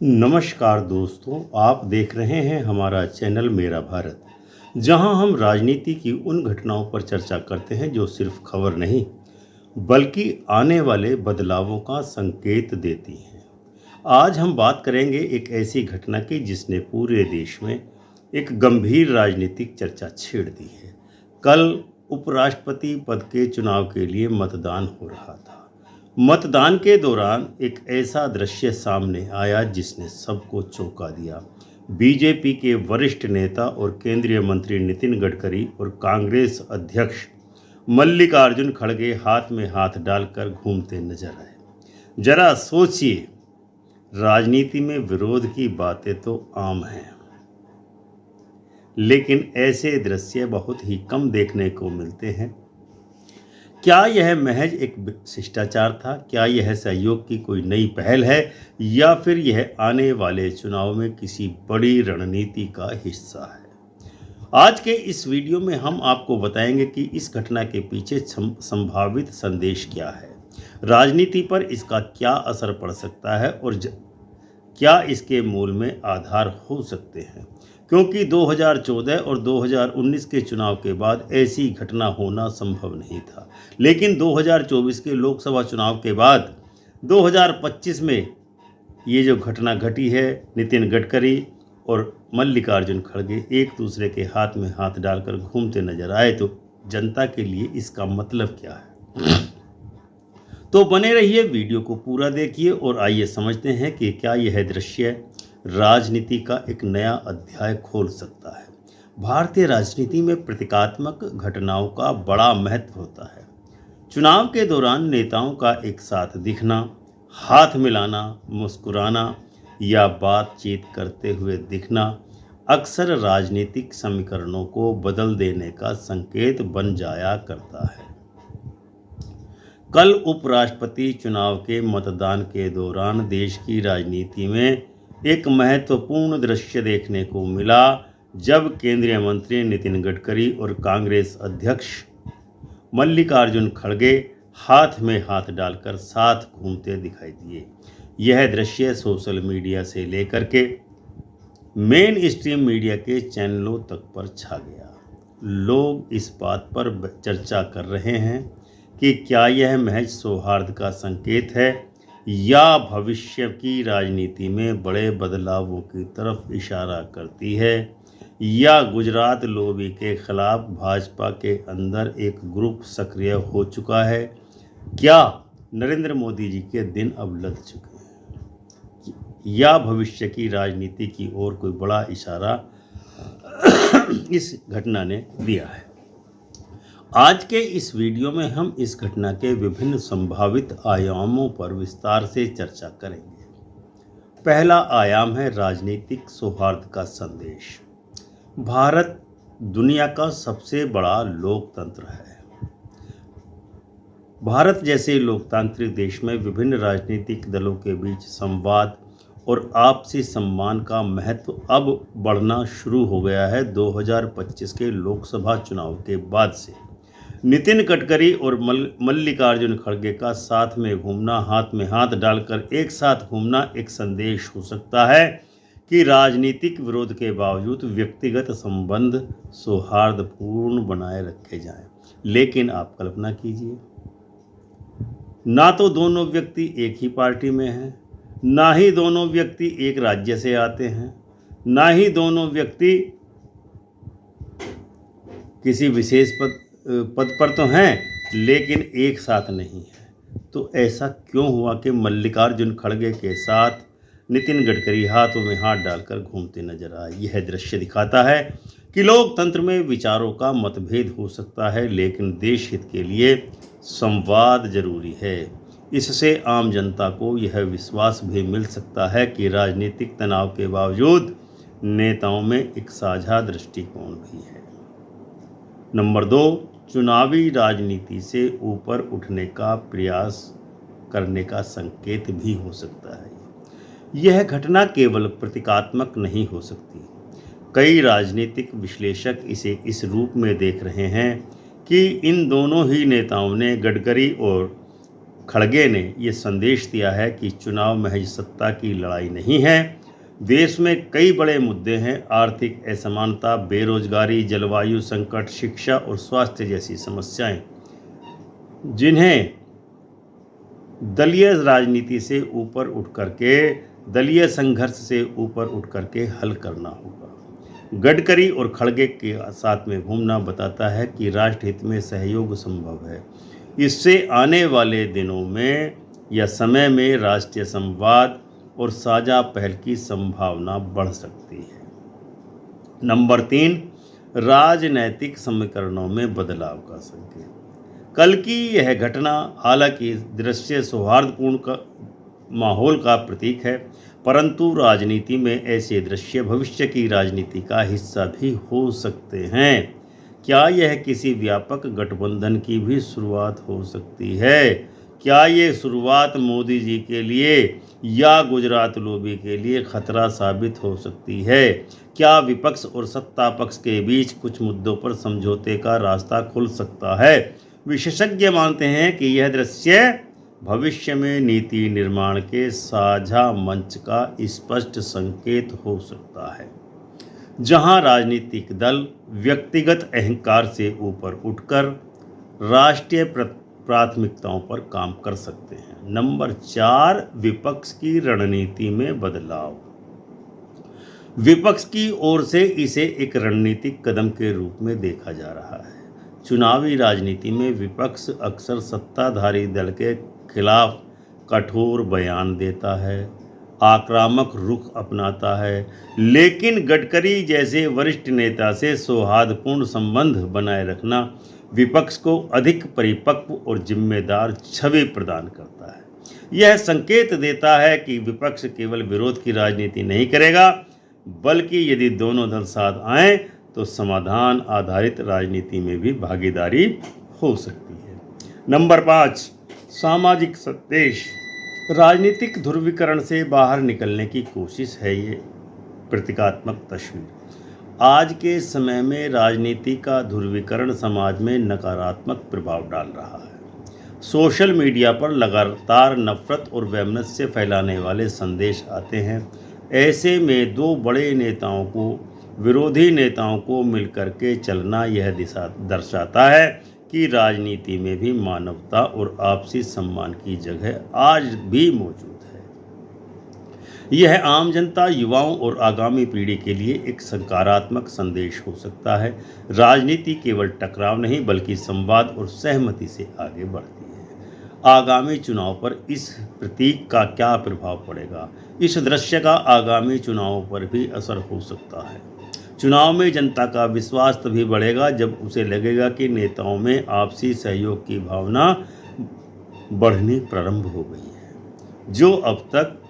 नमस्कार दोस्तों, आप देख रहे हैं हमारा चैनल मेरा भारत, जहां हम राजनीति की उन घटनाओं पर चर्चा करते हैं जो सिर्फ खबर नहीं, बल्कि आने वाले बदलावों का संकेत देती हैं। आज हम बात करेंगे एक ऐसी घटना की जिसने पूरे देश में एक गंभीर राजनीतिक चर्चा छेड़ दी है। कल उपराष्ट्रपति पद के चुनाव के लिए मतदान हो रहा था। मतदान के दौरान एक ऐसा दृश्य सामने आया जिसने सबको चौंका दिया। बीजेपी के वरिष्ठ नेता और केंद्रीय मंत्री नितिन गडकरी और कांग्रेस अध्यक्ष मल्लिकार्जुन खड़गे हाथ में हाथ डालकर घूमते नजर आए। जरा सोचिए, राजनीति में विरोध की बातें तो आम हैं, लेकिन ऐसे दृश्य बहुत ही कम देखने को मिलते हैं। क्या यह महज एक शिष्टाचार था? क्या यह सहयोग की कोई नई पहल है, या फिर यह आने वाले चुनाव में किसी बड़ी रणनीति का हिस्सा है? आज के इस वीडियो में हम आपको बताएंगे कि इस घटना के पीछे संभावित संदेश क्या है, राजनीति पर इसका क्या असर पड़ सकता है और क्या इसके मूल में आधार हो सकते हैं। क्योंकि 2014 और 2019 के चुनाव के बाद ऐसी घटना होना संभव नहीं था, लेकिन 2024 के लोकसभा चुनाव के बाद 2025 में ये जो घटना घटी है, नितिन गडकरी और मल्लिकार्जुन खड़गे एक दूसरे के हाथ में हाथ डालकर घूमते नजर आए, तो जनता के लिए इसका मतलब क्या है? तो बने रहिए, वीडियो को पूरा देखिए और आइए समझते हैं कि क्या यह दृश्य राजनीति का एक नया अध्याय खोल सकता है। भारतीय राजनीति में प्रतीकात्मक घटनाओं का बड़ा महत्व होता है। चुनाव के दौरान नेताओं का एक साथ दिखना, हाथ मिलाना, मुस्कुराना या बातचीत करते हुए दिखना अक्सर राजनीतिक समीकरणों को बदल देने का संकेत बन जाया करता है। कल उपराष्ट्रपति चुनाव के मतदान के दौरान देश की राजनीति में एक महत्वपूर्ण दृश्य देखने को मिला, जब केंद्रीय मंत्री नितिन गडकरी और कांग्रेस अध्यक्ष मल्लिकार्जुन खड़गे हाथ में हाथ डालकर साथ घूमते दिखाई दिए। यह दृश्य सोशल मीडिया से लेकर के मेन स्ट्रीम मीडिया के चैनलों तक पर छा गया। लोग इस बात पर चर्चा कर रहे हैं कि क्या यह महज सौहार्द का संकेत है या भविष्य की राजनीति में बड़े बदलावों की तरफ इशारा करती है, या गुजरात लॉबी के खिलाफ भाजपा के अंदर एक ग्रुप सक्रिय हो चुका है। क्या नरेंद्र मोदी जी के दिन अब लद चुके हैं, या भविष्य की राजनीति की ओर कोई बड़ा इशारा इस घटना ने दिया है। आज के इस वीडियो में हम इस घटना के विभिन्न संभावित आयामों पर विस्तार से चर्चा करेंगे। पहला आयाम है राजनीतिक सौहार्द का संदेश। भारत दुनिया का सबसे बड़ा लोकतंत्र है। भारत जैसे लोकतांत्रिक देश में विभिन्न राजनीतिक दलों के बीच संवाद और आपसी सम्मान का महत्व अब बढ़ना शुरू हो गया है। 2025 के लोकसभा चुनाव के बाद से नितिन गडकरी और मल्लिकार्जुन खड़गे का साथ में घूमना, हाथ में हाथ डालकर एक साथ घूमना एक संदेश हो सकता है कि राजनीतिक विरोध के बावजूद व्यक्तिगत संबंध सौहार्दपूर्ण बनाए रखे जाएं। लेकिन आप कल्पना कीजिए, ना तो दोनों व्यक्ति एक ही पार्टी में हैं, ना ही दोनों व्यक्ति एक राज्य से आते हैं, ना ही दोनों व्यक्ति किसी विशेष पद पर तो हैं, लेकिन एक साथ नहीं है। तो ऐसा क्यों हुआ कि मल्लिकार्जुन खड़गे के साथ नितिन गडकरी हाथों में हाथ डालकर घूमते नजर आए? यह दृश्य दिखाता है कि लोकतंत्र में विचारों का मतभेद हो सकता है, लेकिन देश हित के लिए संवाद जरूरी है। इससे आम जनता को यह विश्वास भी मिल सकता है कि राजनीतिक तनाव के बावजूद नेताओं में एक साझा दृष्टिकोण भी है। नंबर 2, चुनावी राजनीति से ऊपर उठने का प्रयास करने का संकेत भी हो सकता है। यह घटना केवल प्रतीकात्मक नहीं हो सकती। कई राजनीतिक विश्लेषक इसे इस रूप में देख रहे हैं कि इन दोनों ही नेताओं ने गडकरी और खड़गे ने ये संदेश दिया है कि चुनाव महज सत्ता की लड़ाई नहीं है। देश में कई बड़े मुद्दे हैं, आर्थिक असमानता, बेरोजगारी, जलवायु संकट, शिक्षा और स्वास्थ्य जैसी समस्याएं, जिन्हें दलीय राजनीति से ऊपर उठ करके, दलीय संघर्ष से ऊपर उठ करके हल करना होगा। गडकरी और खड़गे के साथ में घूमना बताता है कि राष्ट्रहित में सहयोग संभव है। इससे आने वाले दिनों में या समय में राष्ट्रीय संवाद और साझा पहल की संभावना बढ़ सकती है। नंबर 3, राजनैतिक समीकरणों में बदलाव का संकेत। कल की यह घटना हालांकि दृश्य सौहार्दपूर्ण माहौल का प्रतीक है, परंतु राजनीति में ऐसे दृश्य भविष्य की राजनीति का हिस्सा भी हो सकते हैं। क्या यह किसी व्यापक गठबंधन की भी शुरुआत हो सकती है? क्या ये शुरुआत मोदी जी के लिए या गुजरात लॉबी के लिए खतरा साबित हो सकती है? क्या विपक्ष और सत्ता पक्ष के बीच कुछ मुद्दों पर समझौते का रास्ता खुल सकता है? विशेषज्ञ मानते हैं कि यह दृश्य भविष्य में नीति निर्माण के साझा मंच का स्पष्ट संकेत हो सकता है, जहां राजनीतिक दल व्यक्तिगत अहंकार से ऊपर उठकर राष्ट्रीय प्राथमिकताओं पर काम कर सकते हैं। नंबर 4, विपक्ष की रणनीति में बदलाव। विपक्ष की ओर से इसे एक रणनीतिक कदम के रूप में देखा जा रहा है। चुनावी राजनीति में विपक्ष अक्सर सत्ताधारी दल के खिलाफ कठोर बयान देता है, आक्रामक रुख अपनाता है, लेकिन गडकरी जैसे वरिष्ठ नेता से सौहार्दपूर्ण संबंध बनाए रखना विपक्ष को अधिक परिपक्व और जिम्मेदार छवि प्रदान करता है। यह संकेत देता है कि विपक्ष केवल विरोध की राजनीति नहीं करेगा, बल्कि यदि दोनों दल साथ आएं तो समाधान आधारित राजनीति में भी भागीदारी हो सकती है। नंबर 5, सामाजिक संदेश। राजनीतिक ध्रुवीकरण से बाहर निकलने की कोशिश है ये प्रतीकात्मक तस्वीर। आज के समय में राजनीति का ध्रुवीकरण समाज में नकारात्मक प्रभाव डाल रहा है। सोशल मीडिया पर लगातार नफरत और वैमनस्य फैलाने वाले संदेश आते हैं। ऐसे में दो बड़े नेताओं को, विरोधी नेताओं को मिलकर के चलना यह दिशा दर्शाता है कि राजनीति में भी मानवता और आपसी सम्मान की जगह आज भी मौजूद है। यह आम जनता, युवाओं और आगामी पीढ़ी के लिए एक सकारात्मक संदेश हो सकता है। राजनीति केवल टकराव नहीं बल्कि संवाद और सहमति से आगे बढ़ती है। आगामी चुनाव पर इस प्रतीक का क्या प्रभाव पड़ेगा? इस दृश्य का आगामी चुनावों पर भी असर हो सकता है। चुनाव में जनता का विश्वास तभी बढ़ेगा जब उसे लगेगा कि नेताओं में आपसी सहयोग की भावना बढ़नी प्रारंभ हो गई है। जो अब तक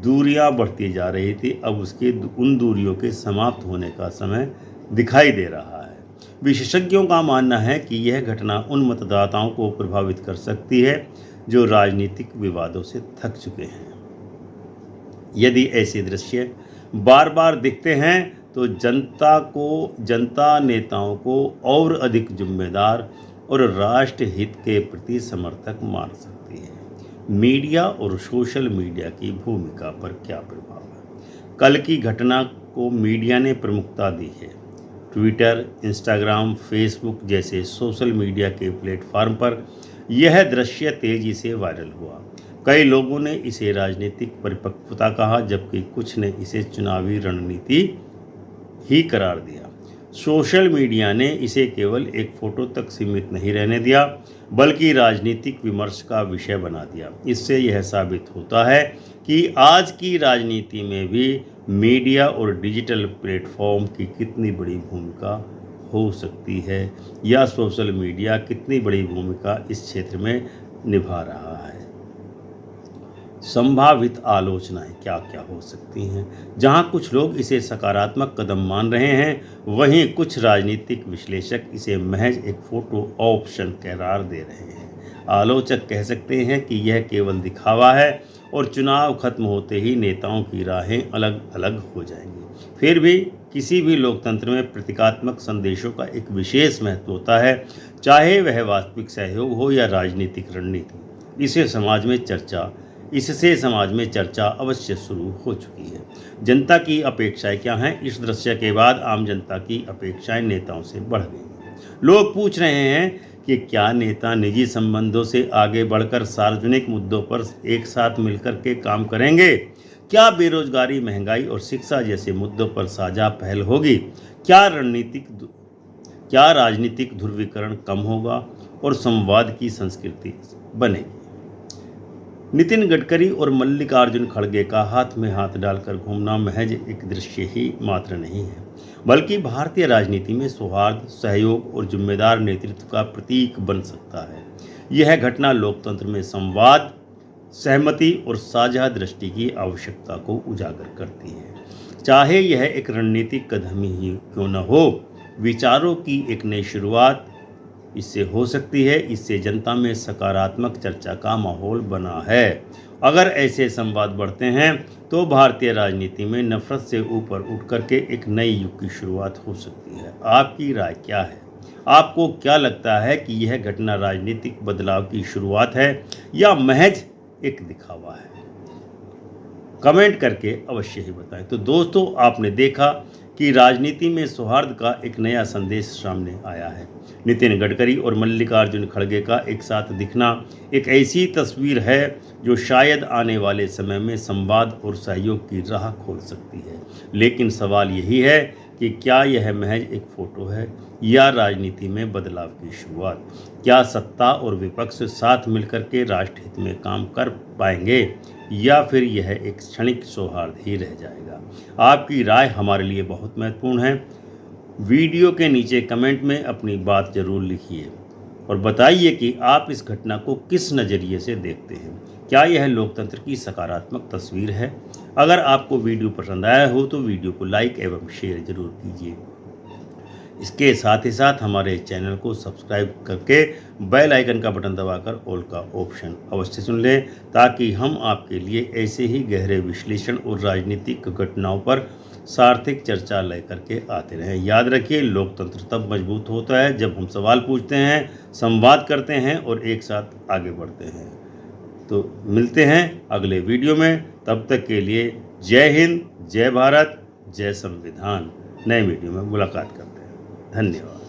दूरियां बढ़ती जा रही थी, अब उसकी उन दूरियों के समाप्त होने का समय दिखाई दे रहा है। विशेषज्ञों का मानना है कि यह घटना उन मतदाताओं को प्रभावित कर सकती है जो राजनीतिक विवादों से थक चुके हैं। यदि ऐसे दृश्य बार बार दिखते हैं तो जनता नेताओं को और अधिक जिम्मेदार और राष्ट्र हित के प्रति समर्थक मान सकती है। मीडिया और सोशल मीडिया की भूमिका पर क्या प्रभाव है? कल की घटना को मीडिया ने प्रमुखता दी है। ट्विटर, इंस्टाग्राम, फेसबुक जैसे सोशल मीडिया के प्लेटफॉर्म पर यह दृश्य तेजी से वायरल हुआ। कई लोगों ने इसे राजनीतिक परिपक्वता कहा, जबकि कुछ ने इसे चुनावी रणनीति ही करार दिया। सोशल मीडिया ने इसे केवल एक फोटो तक सीमित नहीं रहने दिया, बल्कि राजनीतिक विमर्श का विषय बना दिया। इससे यह साबित होता है कि आज की राजनीति में भी मीडिया और डिजिटल प्लेटफॉर्म की कितनी बड़ी भूमिका हो सकती है, या सोशल मीडिया कितनी बड़ी भूमिका इस क्षेत्र में निभा रहा है। संभावित आलोचनाएं क्या क्या हो सकती हैं? जहां कुछ लोग इसे सकारात्मक कदम मान रहे हैं, वहीं कुछ राजनीतिक विश्लेषक इसे महज एक फोटो ऑप्शन करार दे रहे हैं। आलोचक कह सकते हैं कि यह केवल दिखावा है और चुनाव खत्म होते ही नेताओं की राहें अलग अलग हो जाएंगी। फिर भी किसी भी लोकतंत्र में प्रतीकात्मक संदेशों का एक विशेष महत्व होता है, चाहे वह वास्तविक सहयोग हो या राजनीतिक रणनीति। इससे समाज में चर्चा अवश्य शुरू हो चुकी है। जनता की अपेक्षाएं क्या हैं? इस दृश्य के बाद आम जनता की अपेक्षाएं नेताओं से बढ़ गई। लोग पूछ रहे हैं कि क्या नेता निजी संबंधों से आगे बढ़कर सार्वजनिक मुद्दों पर एक साथ मिलकर के काम करेंगे? क्या बेरोजगारी, महंगाई और शिक्षा जैसे मुद्दों पर साझा पहल होगी? क्या राजनीतिक ध्रुवीकरण कम होगा और संवाद की संस्कृति बनेगी? नितिन गडकरी और मल्लिकार्जुन खड़गे का हाथ में हाथ डालकर घूमना महज एक दृश्य ही मात्र नहीं है, बल्कि भारतीय राजनीति में सौहार्द, सहयोग और जिम्मेदार नेतृत्व का प्रतीक बन सकता है। यह घटना लोकतंत्र में संवाद, सहमति और साझा दृष्टि की आवश्यकता को उजागर करती है। चाहे यह एक रणनीतिक कदम ही क्यों न हो, विचारों की एक नई शुरुआत इससे हो सकती है। इससे जनता में सकारात्मक चर्चा का माहौल बना है। अगर ऐसे संवाद बढ़ते हैं तो भारतीय राजनीति में नफरत से ऊपर उठ करके एक नई युग की शुरुआत हो सकती है। आपकी राय क्या है? आपको क्या लगता है कि यह घटना राजनीतिक बदलाव की शुरुआत है या महज एक दिखावा है? कमेंट करके अवश्य ही बताएं। तो दोस्तों, आपने देखा कि राजनीति में सौहार्द का एक नया संदेश सामने आया है। नितिन गडकरी और मल्लिकार्जुन खड़गे का एक साथ दिखना एक ऐसी तस्वीर है जो शायद आने वाले समय में संवाद और सहयोग की राह खोल सकती है। लेकिन सवाल यही है कि क्या यह महज एक फोटो है या राजनीति में बदलाव की शुरुआत? क्या सत्ता और विपक्ष साथ मिलकर के राष्ट्रहित में काम कर पाएंगे या फिर यह एक क्षणिक सौहार्द ही रह जाएगा? आपकी राय हमारे लिए बहुत महत्वपूर्ण है। वीडियो के नीचे कमेंट में अपनी बात जरूर लिखिए और बताइए कि आप इस घटना को किस नज़रिए से देखते हैं। क्या यह लोकतंत्र की सकारात्मक तस्वीर है? अगर आपको वीडियो पसंद आया हो तो वीडियो को लाइक एवं शेयर जरूर कीजिए। इसके साथ ही साथ हमारे चैनल को सब्सक्राइब करके बेल आइकन का बटन दबाकर ऑल का ऑप्शन अवश्य चुन लें, ताकि हम आपके लिए ऐसे ही गहरे विश्लेषण और राजनीतिक घटनाओं पर सार्थक चर्चा लेकर के आते रहें। याद रखिए, लोकतंत्र तब मजबूत होता है जब हम सवाल पूछते हैं, संवाद करते हैं और एक साथ आगे बढ़ते हैं। तो मिलते हैं अगले वीडियो में। तब तक के लिए जय हिंद, जय भारत, जय संविधान। नए वीडियो में मुलाकात करते हैं। धन्यवाद।